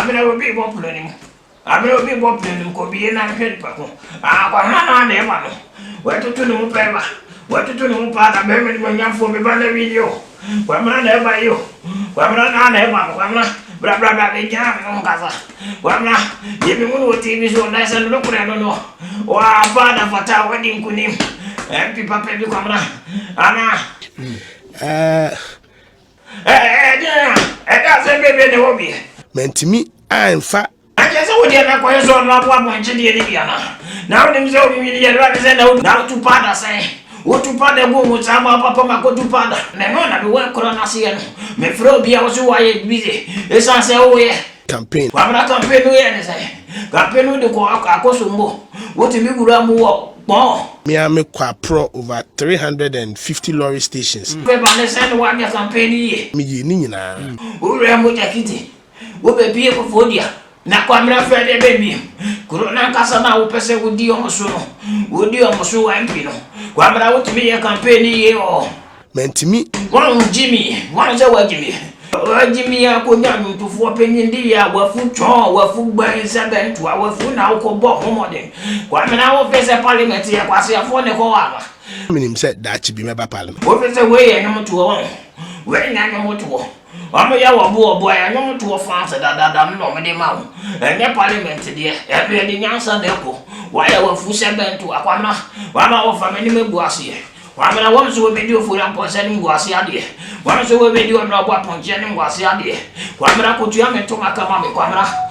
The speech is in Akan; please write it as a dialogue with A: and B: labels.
A: Amina will be popular. I will be popular, could be an unhead pako. Ah, never. What to do, Pema? What to do, Father, baby, when you for me by the video? Whamma never you. Whamma never, blah blah blah, they jam on Gaza. Whamma, give me one TV so nice and look, I don't know. Wow, Father, for our wedding, Kunim. And people pay you come Anna. That's a baby, the hobby.
B: Meant to me, I'm fat.
A: I guess I would have a question on one Indiana. Now, them so immediately represent now to Pada say. What to Pada go with some papa go to Pada. Never not be well Coronasian. Me throw be also why busy. It's answer away.
B: Campaign.
A: I'm not campaign with anything. Campaign with the Coacosumbo. What to be good
B: Me am a pro over 350 lorry stations.
A: Pepper send one your campaign.
B: Me nina.
A: Who ran with a kitty? Who be people for dear? Na kwamra fede baby corona kasa na wo pese wodi omoso wodi omoso wa mpino kwamra wotimi ye campaign ye o
B: mentimi
A: won Jimmy won se wa Jimmy ya ko nya ntufo penyindi ya wafu chon wafu gban sebentu wafu na wo ko bo homode kwamra wo pese parliament ya kwase afo ne ko wa
B: minim se dachi bi meba parliament
A: wo pese we ye nyomoto wo we nya nyomoto I'm a yawa boy, I know to a France that no minimum. And your parliament, dear, every the answer, Deco. Why I will full seven to Aquana, one hour for many Guasi. One I want to be you for sending Guasia, dear. One so will be you and Robert Pongenin Guasia, dear. One I could jam into my Kamami Quamra.